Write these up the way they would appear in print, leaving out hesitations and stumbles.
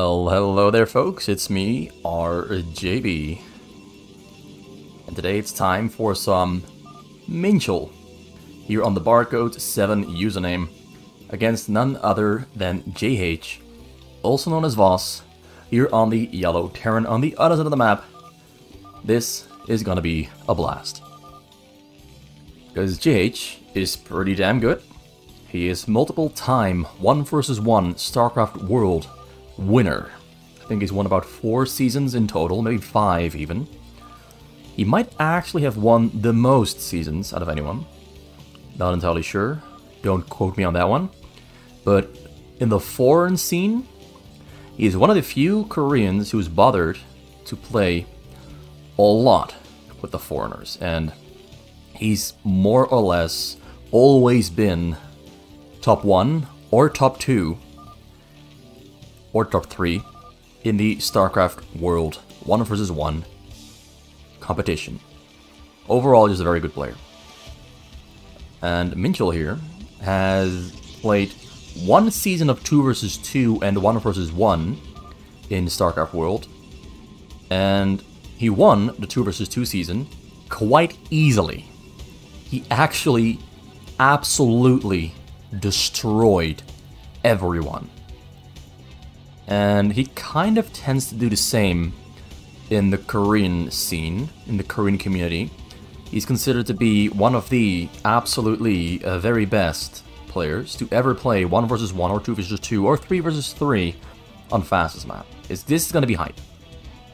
Well, hello there folks, it's me, RJB. And today it's time for some Minchul, here on the Barcode 7 username, against none other than J.H, also known as Voss, here on the Yellow Terran on the other side of the map. This is gonna be a blast. Because J.H is pretty damn good. He is multiple-time 1 vs 1 StarCraft World winner. I think he's won about 4 seasons in total, maybe 5 even. He might actually have won the most seasons out of anyone. Not entirely sure. Don't quote me on that one. But in the foreign scene, he is one of the few Koreans who's bothered to play a lot with the foreigners. And he's more or less always been top 1 or top 2 or top 3 in the StarCraft World 1 vs 1 competition. Overall, just a very good player. And Minchul here has played 1 season of 2 vs 2 and 1 vs 1 in StarCraft World. And he won the 2 vs 2 season quite easily. He actually absolutely destroyed everyone. And he kind of tends to do the same in the Korean scene, in the Korean community. He's considered to be one of the absolutely very best players to ever play 1 vs 1 or 2 vs 2 or 3 vs 3 on fastest map. This is going to be hype.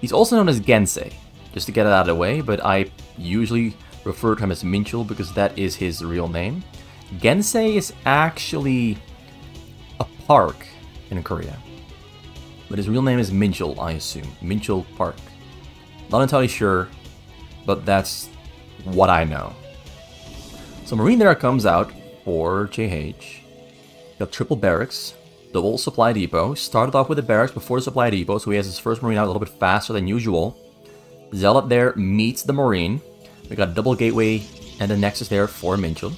He's also known as Gensei, just to get it out of the way, but I usually refer to him as Minchul because that is his real name. Gensei is actually a park in Korea, but his real name is Minchul, I assume. Minchul Park. Not entirely sure, but that's what I know. So Marine there comes out for J.H. Got triple barracks, double supply depot. Started off with the barracks before the supply depot, so he has his first Marine out a little bit faster than usual. Zealot there meets the Marine. We got double gateway and a Nexus there for Minchul.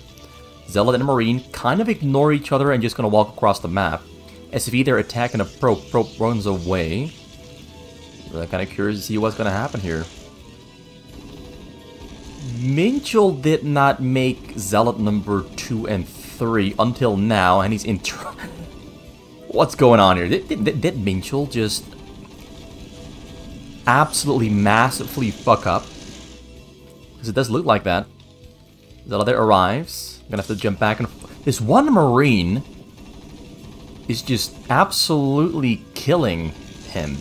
Zealot and Marine kind of ignore each other and just gonna walk across the map, as if either attack and a probe runs away. I'm kind of curious to see what's gonna happen here. Minchul did not make Zealot number 2 and 3 until now, and he's in What's going on here? Did Minchul just absolutely massively fuck up? Because it does look like that. Zealot there arrives. Gonna have to jump back and... This one Marine is just absolutely killing him.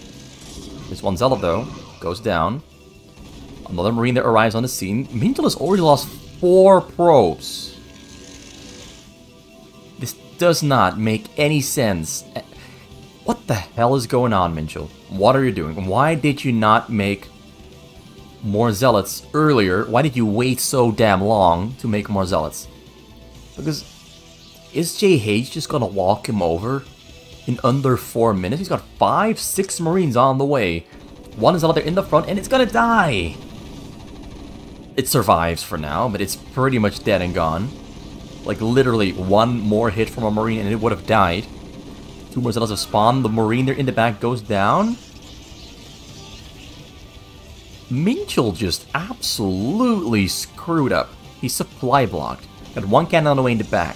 This one Zealot, though, goes down. Another Marine that arrives on the scene. Minchul has already lost 4 probes. This does not make any sense. What the hell is going on, Minchul? What are you doing? Why did you not make more Zealots earlier? Why did you wait so damn long to make more Zealots? Because is J.H just gonna walk him over in under 4 minutes? He's got 5, 6 Marines on the way. One is out there in the front, and it's gonna die. It survives for now, but it's pretty much dead and gone. Like, literally, 1 more hit from a Marine, and it would have died. 2 more Zealots have spawned. The Marine there in the back goes down. Minchul just absolutely screwed up. He's supply blocked. Got 1 cannon on the way in the back.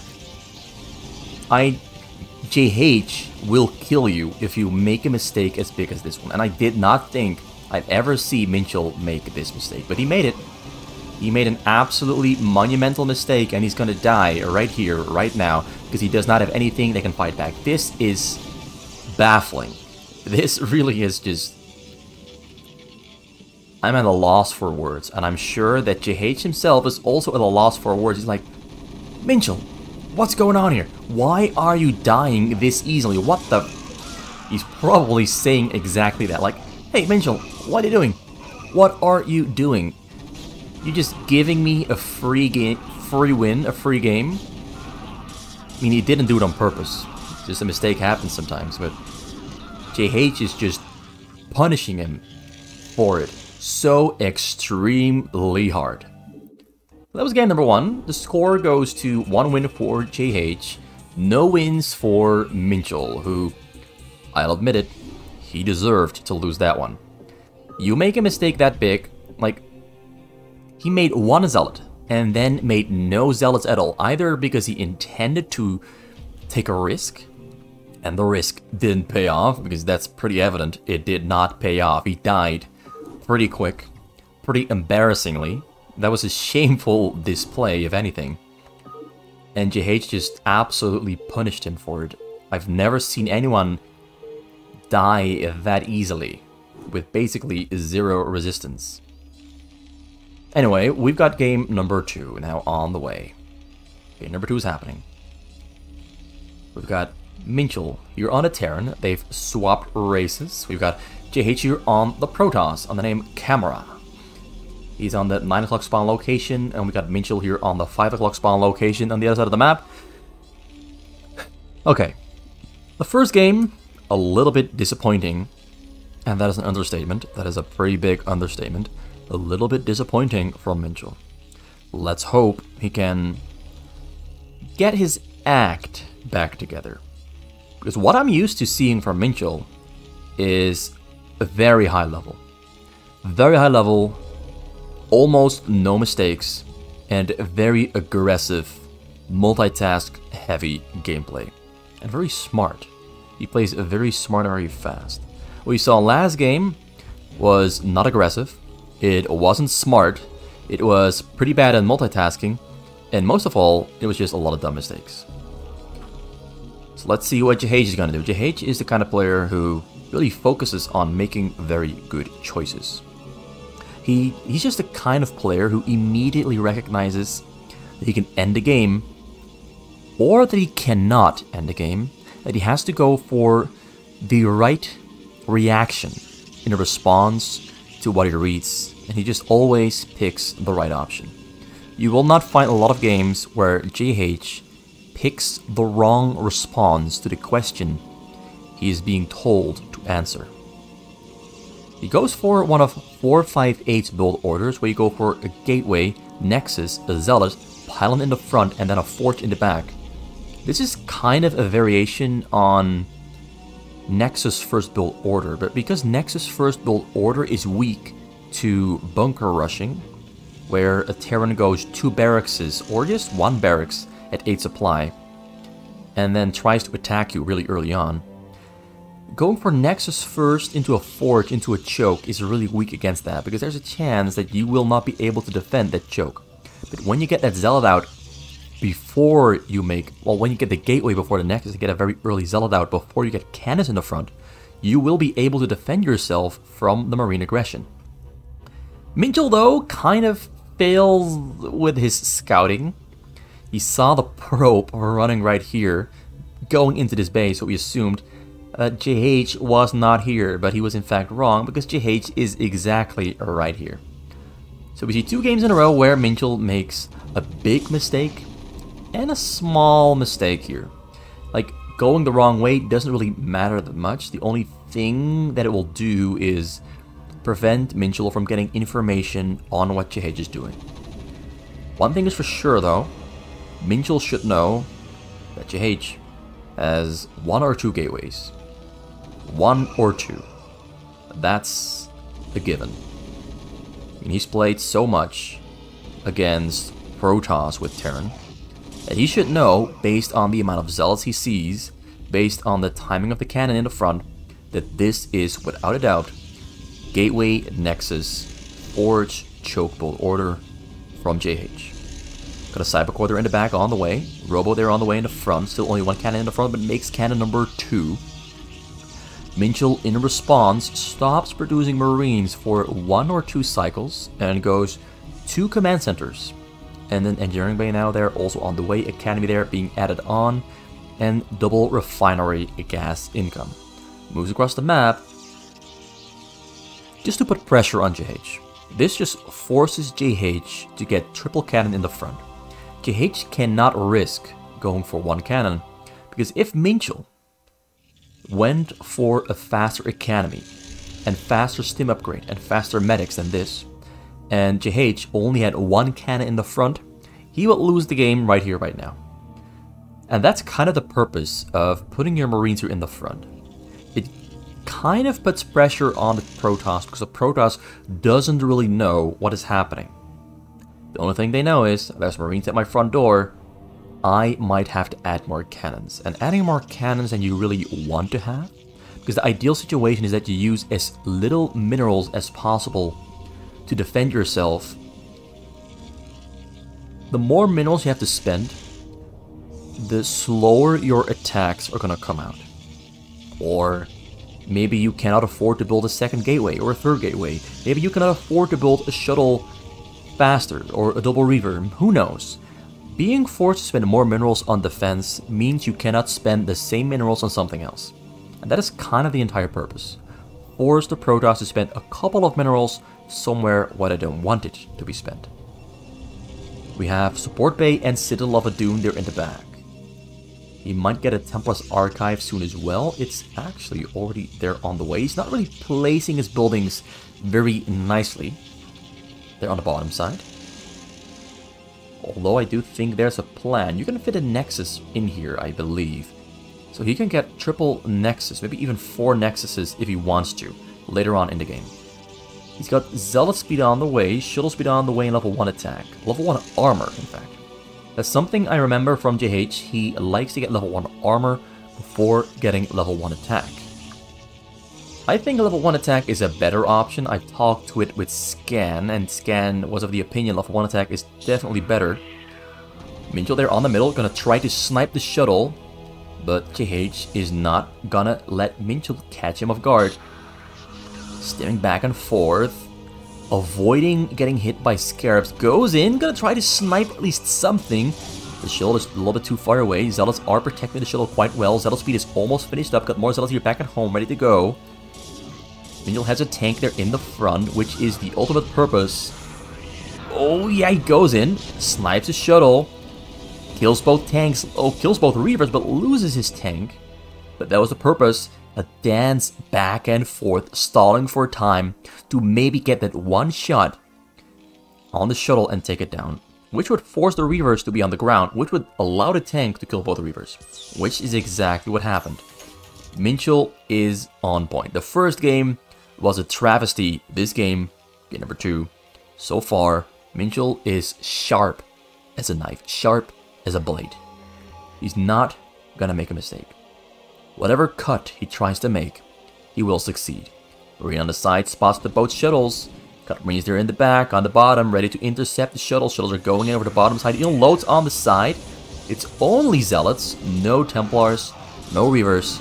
J.H will kill you if you make a mistake as big as this one. And I did not think I'd ever see Minchul make this mistake. But he made it. He made an absolutely monumental mistake, and he's gonna die right here, right now, because he does not have anything that can fight back. This is baffling. This really is just... I'm at a loss for words, and I'm sure that J.H himself is also at a loss for words. He's like, Minchul, what's going on here? Why are you dying this easily? What the... He's probably saying exactly that. Like, hey, Minchul, what are you doing? What are you doing? You're just giving me a free game, free win, a free game? I mean, he didn't do it on purpose. Just a mistake happens sometimes, but... J.H is just punishing him for it so extremely hard. That was game number 1. The score goes to 1 win for J.H, no wins for Minchul, who, I'll admit it, he deserved to lose that one. You make a mistake that big, like, he made one zealot, and then made no zealots at all, either because he intended to take a risk, and the risk didn't pay off, because that's pretty evident, it did not pay off. He died pretty quick, pretty embarrassingly. That was a shameful display, if anything. And J.H just absolutely punished him for it. I've never seen anyone die that easily, with basically zero resistance. Anyway, we've got game number 2 now on the way. Game number 2 is happening. We've got Minchul here on a Terran. They've swapped races. We've got J.H here on the Protoss on the name Camera. He's on the 9 o'clock spawn location, and we got Minchul here on the 5 o'clock spawn location on the other side of the map. Okay. The first game, a little bit disappointing, and that is an understatement. That is a pretty big understatement. A little bit disappointing from Minchul. Let's hope he can get his act back together. Because what I'm used to seeing from Minchul is a very high level. Very high level, almost no mistakes, and very aggressive, multitask heavy gameplay. And very smart. He plays very smart and very fast. What we saw last game was not aggressive, it wasn't smart, it was pretty bad at multitasking, and most of all, it was just a lot of dumb mistakes. So let's see what J.H is going to do. J.H is the kind of player who really focuses on making very good choices. He's just the kind of player who immediately recognizes that he can end the game, or that he cannot end the game, that he has to go for the right reaction in a response to what he reads, and he just always picks the right option. You will not find a lot of games where J.H picks the wrong response to the question he is being told to answer. He goes for one of 4-5-8 build orders, where you go for a gateway, nexus, a zealot, pylon in the front, and then a forge in the back. This is kind of a variation on Nexus first build order, but because Nexus first build order is weak to bunker rushing, where a Terran goes 2 barracks or just 1 barracks at 8 supply, and then tries to attack you really early on, going for Nexus first into a forge, into a choke, is really weak against that, because there's a chance that you will not be able to defend that choke. But when you get that zealot out before you make, well, when you get the gateway before the Nexus, you get a very early zealot out before you get cannons in the front, you will be able to defend yourself from the Marine aggression. Minchul, though, kind of fails with his scouting. He saw the probe running right here, going into this base, so he assumed J.H was not here, but he was in fact wrong, because J.H is exactly right here. So we see 2 games in a row where Minchul makes a big mistake and a small mistake here. Like, going the wrong way doesn't really matter that much. The only thing that it will do is prevent Minchul from getting information on what J.H is doing. One thing is for sure, though, Minchul should know that J.H has 1 or 2 gateways. 1 or 2. That's a given. I mean, he's played so much against Protoss with Terran that he should know, based on the amount of zealots he sees, based on the timing of the cannon in the front, that this is, without a doubt, Gateway, Nexus, Forge, Choke build order from J.H. Got a Cyber Quarter in the back on the way, Robo there on the way in the front, still only 1 cannon in the front, but makes cannon number 2. Minchul, in response, stops producing Marines for 1 or 2 cycles, and goes 2 command centers. And then Engineering Bay now there, also on the way, Academy there being added on, and double refinery gas income. Moves across the map, just to put pressure on J.H. This just forces J.H to get triple cannon in the front. J.H cannot risk going for 1 cannon, because if Minchul went for a faster Academy, and faster stim upgrade, and faster medics than this, and J.H only had 1 cannon in the front, he will lose the game right here, right now. And that's kind of the purpose of putting your Marines here in the front. It kind of puts pressure on the Protoss because the Protoss doesn't really know what is happening. The only thing they know is there's Marines at my front door. I might have to add more cannons. And adding more cannons than you really want to have, because the ideal situation is that you use as little minerals as possible to defend yourself. The more minerals you have to spend, the slower your attacks are gonna come out. Or maybe you cannot afford to build a second gateway or a third gateway. Maybe you cannot afford to build a shuttle faster or a double reaver. Who knows? Being forced to spend more minerals on defense means you cannot spend the same minerals on something else. And that is kind of the entire purpose. Force the Protoss to spend a couple of minerals somewhere where they don't want it to be spent. We have Support Bay and Citadel of Adun, they're in the back. He might get a Templar's Archive soon as well. It's actually already there on the way. He's not really placing his buildings very nicely. They're on the bottom side. Although I do think there's a plan. You can fit a Nexus in here, I believe. So he can get triple Nexus, maybe even 4 Nexuses if he wants to, later on in the game. He's got Zealot Speed on the way, Shuttle Speed on the way, and level 1 attack. Level 1 armor, in fact. That's something I remember from J.H. He likes to get level 1 armor before getting level 1 attack. I think level 1 attack is a better option. I talked to it with Scan, and Scan was of the opinion level 1 attack is definitely better. Minchul there on the middle, gonna try to snipe the shuttle. But J.H. is not gonna let Minchul catch him off guard. Steering back and forth, avoiding getting hit by Scarabs. Goes in, gonna try to snipe at least something. The shuttle is a little bit too far away. Zealots are protecting the shuttle quite well. Zealot speed is almost finished up. Got more Zealots here back at home, ready to go. Minchul has a tank there in the front, which is the ultimate purpose. Oh yeah, he goes in, snipes the shuttle. Kills both tanks, kills both Reavers, but loses his tank. But that was the purpose. A dance back and forth, stalling for time to maybe get that one shot on the shuttle and take it down. Which would force the Reavers to be on the ground, which would allow the tank to kill both the Reavers. Which is exactly what happened. Minchul is on point. The first game was a travesty. This game number 2, so far, Minchul is sharp as a knife. Sharp as a blade. He's not gonna make a mistake. Whatever cut he tries to make, he will succeed. Marine on the side spots the both shuttles. Got Marines there in the back, on the bottom, ready to intercept the shuttles. Shuttles are going in over the bottom side. He unloads on the side. It's only Zealots, no Templars, no Reavers.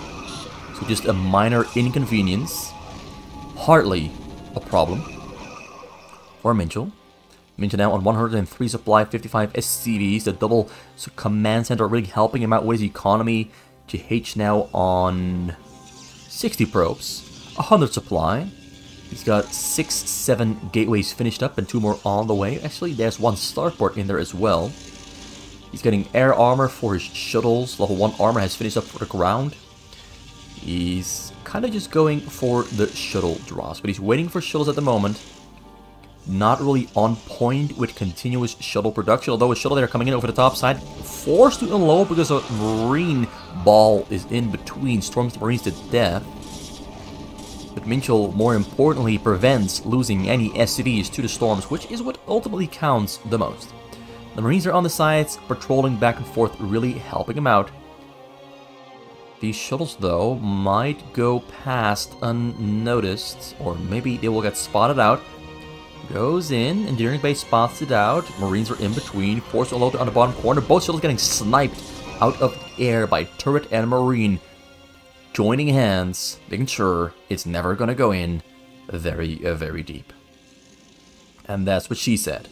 So just a minor inconvenience. Hardly a problem for Minchul. Minchul now on 103 supply, 55 SCVs. The double command center really helping him out with his economy. J.H. now on 60 probes, 100 supply. He's got 6-7 gateways finished up and 2 more on the way. Actually, there's 1 starport in there as well. He's getting air armor for his shuttles. Level 1 armor has finished up for the ground. He's kind of just going for the shuttle drops, but he's waiting for shuttles at the moment. Not really on point with continuous shuttle production, although a shuttle there coming in over the top side. Forced to unload because a Marine ball is in between, storms the Marines to death. But Minchul, more importantly, prevents losing any SCVs to the storms, which is what ultimately counts the most. The Marines are on the sides, patrolling back and forth, really helping him out. These shuttles, though, might go past unnoticed, or maybe they will get spotted out. Goes in, engineering base spots it out. Marines are in between, forced to unload on the bottom corner. Both shuttles getting sniped out of the air by turret and Marine. Joining hands, making sure it's never gonna go in very, very deep. And that's what she said.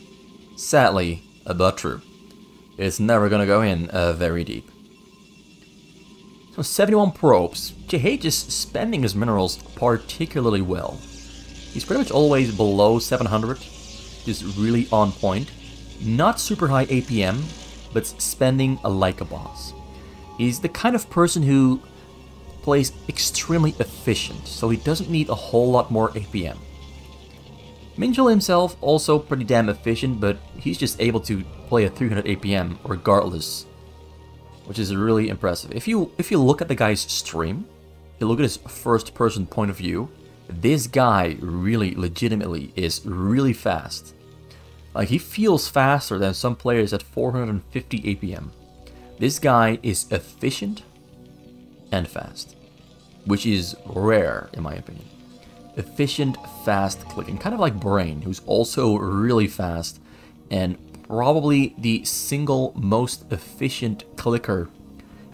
Sadly, but true. It's never gonna go in very deep. So 71 probes. J.H. is spending his minerals particularly well. He's pretty much always below 700, just really on point. Not super high APM, but spending like a boss. He's the kind of person who plays extremely efficient, so he doesn't need a whole lot more APM. Minchul himself also pretty damn efficient, but he's just able to play at 300 APM regardless, which is really impressive. If you look at the guy's stream, you look at his first-person point of view, this guy really, legitimately, is really fast. Like, he feels faster than some players at 450 APM. This guy is efficient and fast, which is rare, in my opinion. Efficient, fast clicking, kind of like Brain, who's also really fast, and probably the single most efficient clicker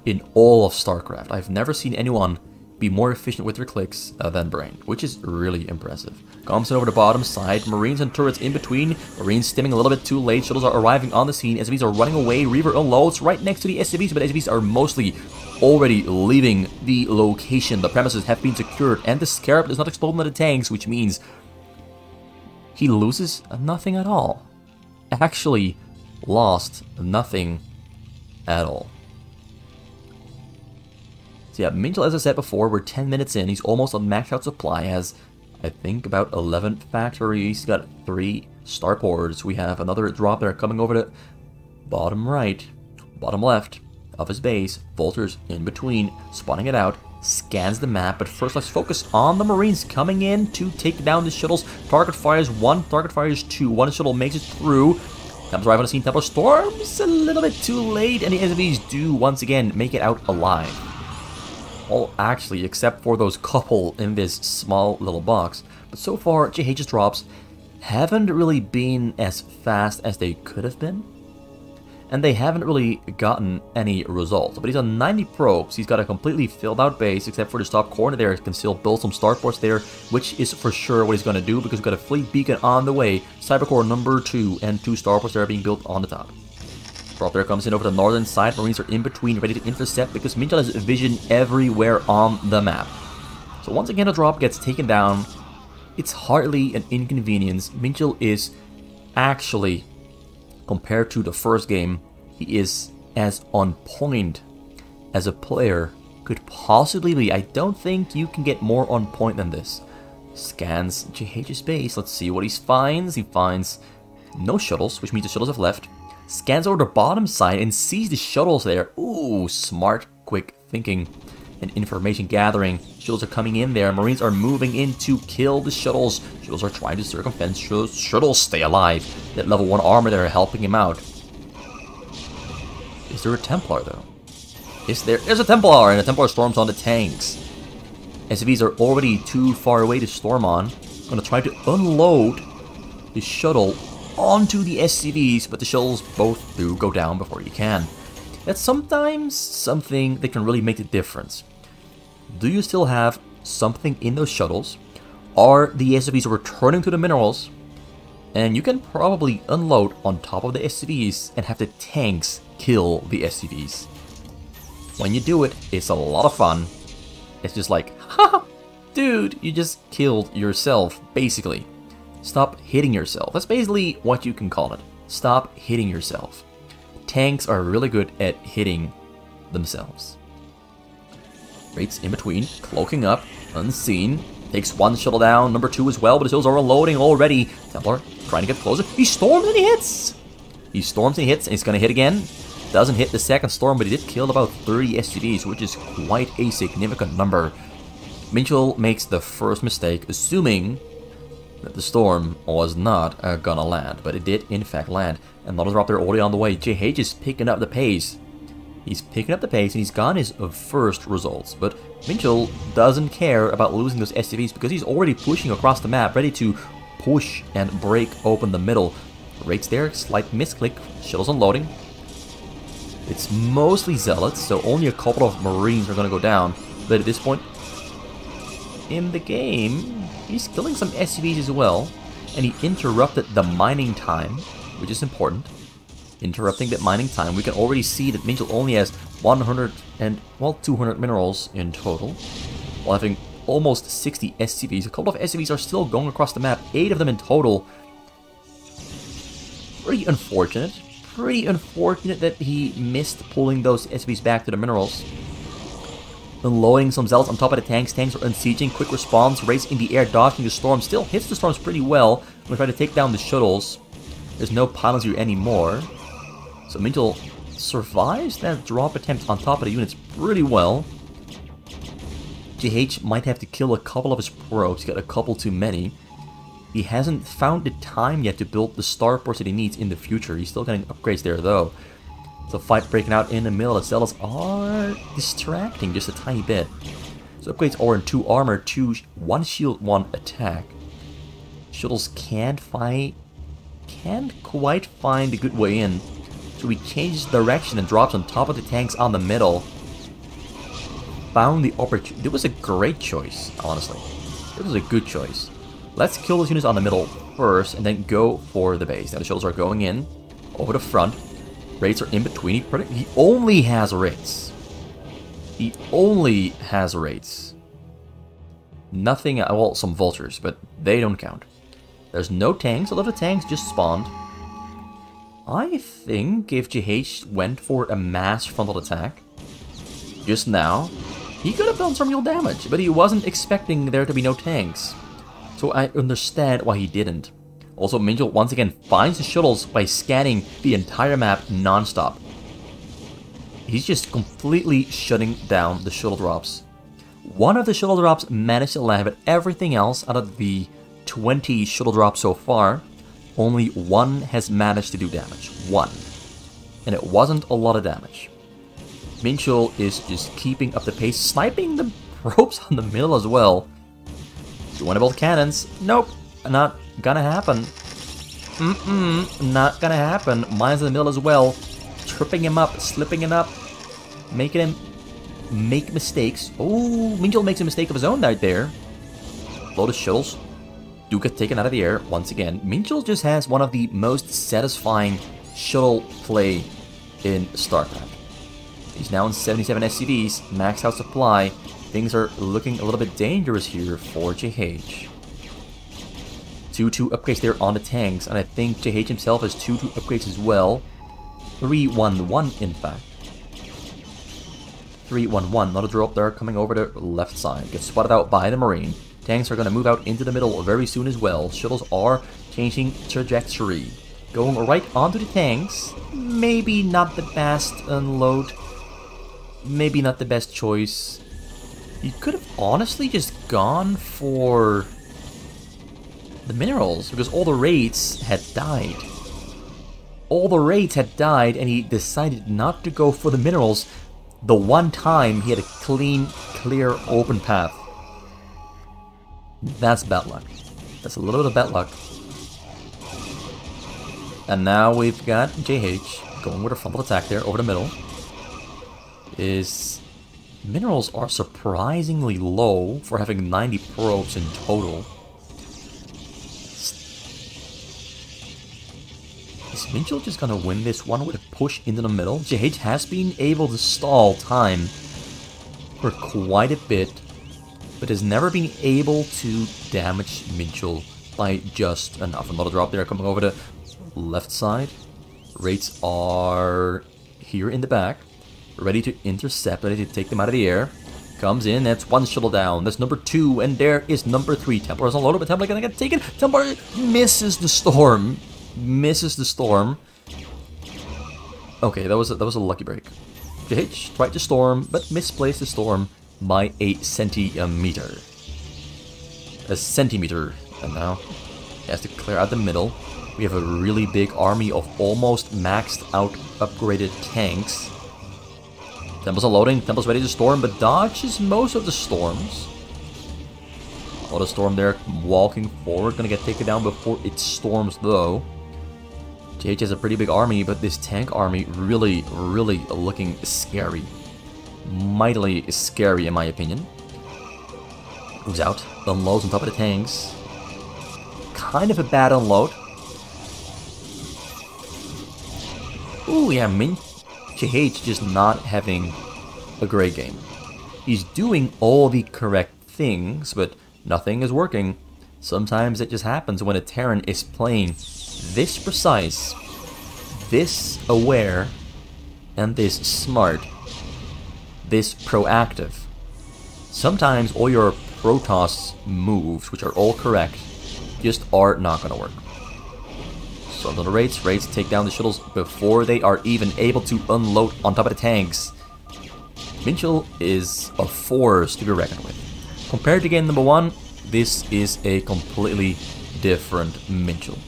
in all of StarCraft. I've never seen anyone be more efficient with their clicks than Brain, which is really impressive. Comes in over the bottom side, Marines and turrets in between, Marines stimming a little bit too late, shuttles are arriving on the scene, SCVs are running away, Reaver unloads right next to the SCVs, but SCVs are mostly already leaving the location. The premises have been secured, and the Scarab does not explode into the tanks, which means he loses nothing at all. Actually lost nothing at all. So yeah, Minchul, as I said before, we're 10 minutes in. He's almost on maxed out supply. Has, I think, about 11 factories. He's got 3 starports. We have another drop there coming over the bottom right, bottom left of his base. Vultures in between, spawning it out. Scans the map, but first let's focus on the Marines coming in to take down the shuttles. Target fires 1, target fires 2. One shuttle makes it through. Comes arrive on the scene. Templar storms a little bit too late, and the SCVs do once again make it out alive. All actually, except for those couple in this small little box. But so far, J.H.'s drops haven't really been as fast as they could have been. And they haven't really gotten any results. But he's on 90 probes. He's got a completely filled out base, except for the top corner there. He can still build some starports there, which is for sure what he's going to do, because we've got a fleet beacon on the way. Cybercore number 2 and 2 starports that are being built on the top. Drop there comes in over the northern side. Marines are in between, ready to intercept, because Minchul has vision everywhere on the map. So once again, the drop gets taken down. It's hardly an inconvenience. Minchul is actually, compared to the first game, he is as on point as a player could possibly be. I don't think you can get more on point than this. Scans J.H.'s base. Let's see what he finds. He finds no shuttles, which means the shuttles have left. Scans over the bottom side and sees the shuttles there. Ooh, smart, quick thinking and information gathering. Shuttles are coming in there. Marines are moving in to kill the shuttles. Shuttles are trying to circumvent. Shuttles stay alive. That level 1 armor there helping him out. Is there a Templar though? There's a Templar, and the Templar storms on the tanks. SCVs are already too far away to storm on. Gonna try to unload the shuttle onto the SCVs, but the shuttles both do go down before you can. That's sometimes something that can really make the difference. Do you still have something in those shuttles? Are the SCVs returning to the minerals? And you can probably unload on top of the SCVs and have the tanks kill the SCVs. When you do it, it's a lot of fun. It's just like, haha, dude, you just killed yourself, basically. Stop hitting yourself. That's basically what you can call it. Stop hitting yourself. Tanks are really good at hitting themselves. Rates in between, cloaking up, unseen. Takes 1 shuttle down, number 2 as well, but his shuttles are reloading already. Templar trying to get closer. He storms and he hits! He storms and he hits, and he's going to hit again. Doesn't hit the second storm, but he did kill about 30 SCVs, which is quite a significant number. Minchul makes the first mistake, assuming that the storm was not gonna land, but it did in fact land. Another drop there already on the way. J.H. is picking up the pace. He's picking up the pace, and he's gotten his first results. But Minchul doesn't care about losing those SCVs because he's already pushing across the map, ready to push and break open the middle. Rates there, slight misclick, shuttles unloading. It's mostly zealots, so only a couple of Marines are gonna go down. But at this point in the game, he's killing some SCVs as well, and he interrupted the mining time, which is important. Interrupting that mining time, we can already see that Minchul only has 200 minerals in total, while having almost 60 SCVs. A couple of SCVs are still going across the map, 8 of them in total. Pretty unfortunate. Pretty unfortunate that he missed pulling those SCVs back to the minerals. Unloading some zealots on top of the tanks. Tanks are unsieging. Quick response. Race in the air, dodging the storm. Still hits the storms pretty well. I'm going to try to take down the shuttles. There's no pilots here anymore. So Minchul survives that drop attempt on top of the units pretty well. J.H might have to kill a couple of his probes, he's got a couple too many. He hasn't found the time yet to build the starports that he needs in the future. He's still getting upgrades there though. So fight breaking out in the middle. The Zealots are distracting just a tiny bit. So upgrades are in 2 armor, 1 shield, 1 attack. Shuttles can't quite find a good way in. So he changes direction and drops on top of the tanks on the middle. Found the opportunity. It was a great choice, honestly. It was a good choice. Let's kill those units on the middle first and then go for the base. Now the shuttles are going in over the front. Raids are in between. He only has raids. He only has raids. Nothing, well, some vultures, but they don't count. There's no tanks. A lot of the tanks just spawned. I think if J.H went for a mass frontal attack just now, he could have done some real damage, but he wasn't expecting there to be no tanks. So I understand why he didn't. Also, Minchul once again finds the shuttles by scanning the entire map non-stop. He's just completely shutting down the shuttle drops. One of the shuttle drops managed to land, but everything else out of the 20 shuttle drops so far, only 1 has managed to do damage. 1. And it wasn't a lot of damage. Minchul is just keeping up the pace, sniping the probes on the middle as well. You want to build cannons? Nope, not gonna happen. Not gonna happen. Mine's in the middle as well. Tripping him up, slipping him up, making him make mistakes. Oh, Minchul makes a mistake of his own right there. Load of shuttles do get taken out of the air once again. Minchul just has one of the most satisfying shuttle play in StarCraft. He's now in 77 SCVs, max out supply. Things are looking a little bit dangerous here for J.H. 2-2 upgrades there on the tanks, and I think J.H himself has 2-2 upgrades as well. 3-1-1 in fact. 3-1-1, another drop there coming over the left side. Gets spotted out by the Marine. Tanks are going to move out into the middle very soon as well. Shuttles are changing trajectory. Going right onto the tanks. Maybe not the best unload. Maybe not the best choice. You could have honestly just gone for the minerals, because all the raids had died. All the raids had died, and he decided not to go for the minerals the one time he had a clean, clear, open path. That's bad luck. That's a little bit of bad luck. And now we've got J.H going with a frontal attack there over the middle. His minerals are surprisingly low for having 90 probes in total. Is Minchul just gonna win this one with a push into the middle? J.H has been able to stall time for quite a bit, but has never been able to damage Minchul by just enough. Another drop there coming over the left side. Raids are here in the back, ready to intercept, ready to take them out of the air. Comes in, that's 1 shuttle down. That's number 2, and there is number 3. Templar's unloaded, but Templar gonna get taken. Templar misses the storm. Misses the storm. Okay, that was a lucky break. J.H tried to storm, but misplaced the storm by a centimeter. A centimeter. And now he has to clear out the middle. We have a really big army of almost maxed out upgraded tanks. Temple's unloading. Temple's ready to storm, but dodges most of the storms. Auto storm there, walking forward. Gonna get taken down before it storms though. J.H has a pretty big army, but this tank army really looking scary. Mightily scary in my opinion. Moves out, unloads on top of the tanks. Kind of a bad unload. Ooh, yeah, J.H just not having a great game. He's doing all the correct things, but nothing is working. Sometimes it just happens when a Terran is playing this precise, this aware, and this smart, this proactive. Sometimes all your Protoss moves, which are all correct, just are not gonna work. So the raids take down the shuttles before they are even able to unload on top of the tanks. Minchul is a force to be reckoned with. Compared to game number 1, this is a completely different Minchul.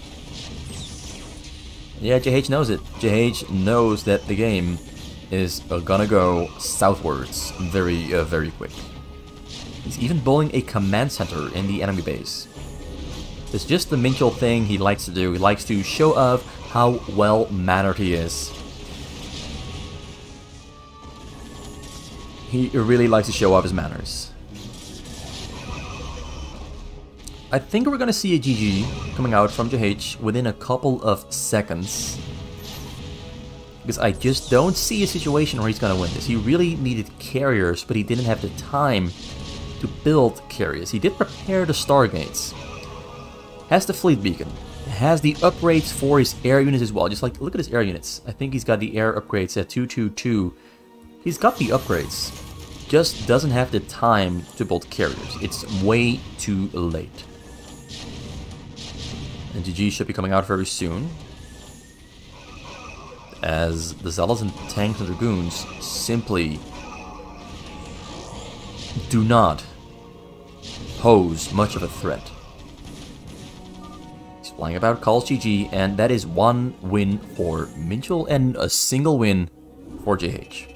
Yeah, J.H knows it. J.H knows that the game is gonna go southwards very quick. He's even building a command center in the enemy base. It's just the Minchul thing he likes to do. He likes to show off how well-mannered he is. He really likes to show off his manners. I think we're gonna see a GG coming out from J.H within a couple of seconds. Because I just don't see a situation where he's gonna win this. He really needed carriers, but he didn't have the time to build carriers. He did prepare the Stargates. Has the fleet beacon. Has the upgrades for his air units as well. Just like, look at his air units. I think he's got the air upgrades at 222. He's got the upgrades. Just doesn't have the time to build carriers. It's way too late. And GG should be coming out very soon, as the Zealots and Tanks and Dragoons simply do not pose much of a threat. He's flying about, calls GG, and that is one win for Minchul and a single win for J.H.